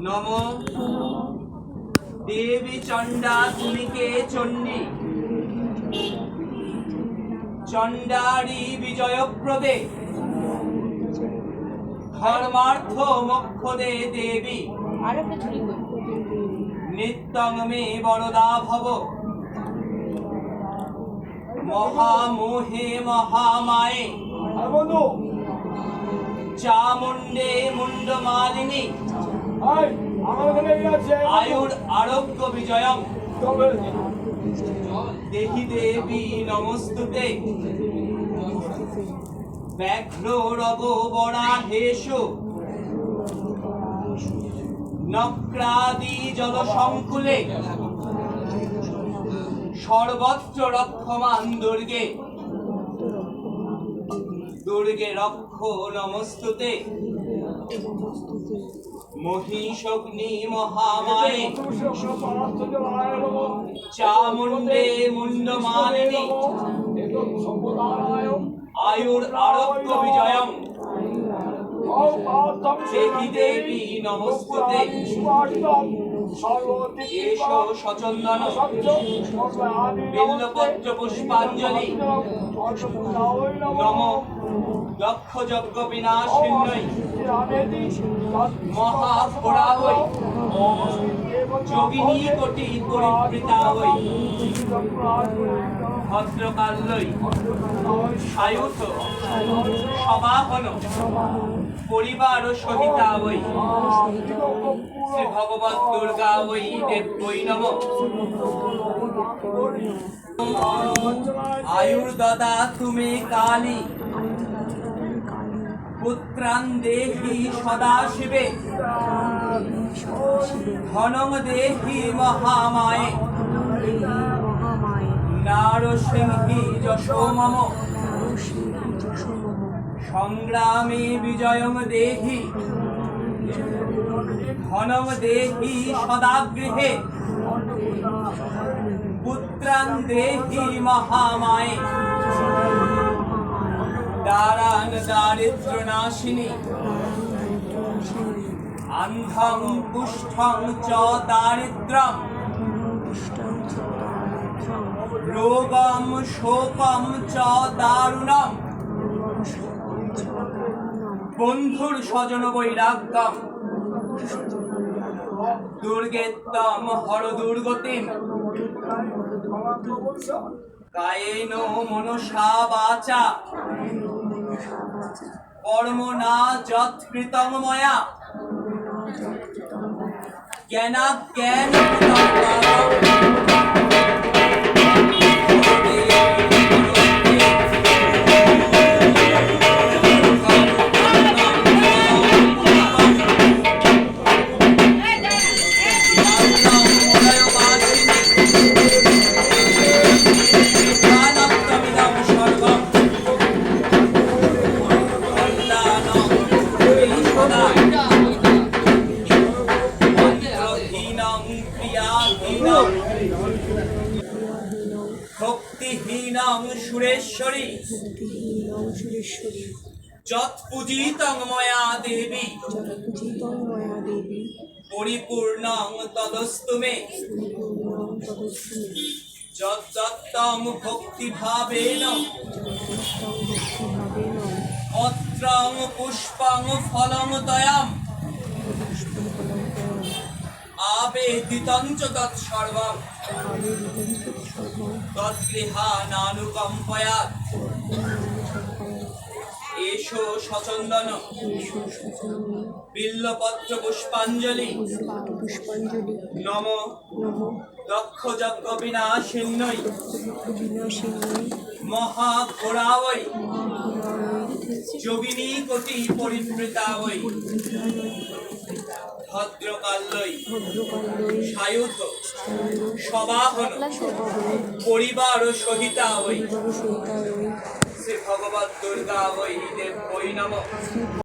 নম দেবী চণ্ডা তুমি কে চণ্ডী চণ্ডারি বিজয়প্রদে ধর্মার্থ মোক্ষদে দেবী নিত্যং মে বরদা ভব মহামোহে মহামায়ে চামুণ্ডে মুন্ডমালিনী আয়ুর আরোগ্য বিজয়ম দেহি দেবী নমস্তুতে ব্যাঘ্র রব বরাহেষু নক্রাদি জলসংকুলে সর্বত্র রক্ষমান দুর্গে দুর্গে রক্ষ নমস্তুতে মহিষগ্নি মহামায়ে চামুণ্ডে মুন্ডমালিনী আয়ুর আরোগ্য বিজয়ম দেহি দেবী নমস্তুতে এষো সচন্দন বিল্বপত্র পুষ্পাঞ্জলি নম দক্ষ যজ্ঞ বিনাশিন্যৈ মহাঘোরাবৈ যোগিনী কোটি পরিবৃতাবৈ ভদ্রকাল্যৈ সায়ুধ সবাহন পরিবার সহিতাবৈ শ্রী ভগবত দুর্গাবৈ দেব্যৈ নমঃ আয়ুর্দদা তুমি কালী পুত্রান দেহি সদা শিবে ধনং দেহি মহামায়ে নারসিংহি যশো মম সংগ্রামে বিজয়ং দেহি ধনং দেহি সদা গৃহে পুত্রান দেহি মহামায়ে দারান দারিদ্র নাশিনী অন্ধং কুষ্ঠং চ দারিদ্রম রোগম শোকম চ দারুণম বন্ধুর স্বজন বৈরাগ্যম দুর্গেত্তম হর দুর্গতিম কায়েন মনসা বাচা কর্মণা যৎকৃতং ময়া জ্ঞানাজ্ঞান ভক্তিহীনং সুরেশ্বরী যৎপূজিতং ময়া দেবী পরিপূর্ণং তদস্তু মে যদ্দত্তং ভক্তিভাবেন পত্রং পুষ্পং ফলং তয়াম আবেদিতং চ তৎসর্বং তৎগৃহানানুকম্পয়াৎ এষো সচন্দন বিল্বপত্র পুষ্পাঞ্জলি নম দক্ষ যজ্ঞ বিনাশিন্যৈ মহাঘোরাবৈ যোগিনী কোটি পরিবৃতাবৈ ভদ্রকাল্যৈ সায়ুধ সবাহন পরিবার সহিতাবৈ শ্রী ভগবত দুর্গাবৈ দেব্যৈ নমঃ।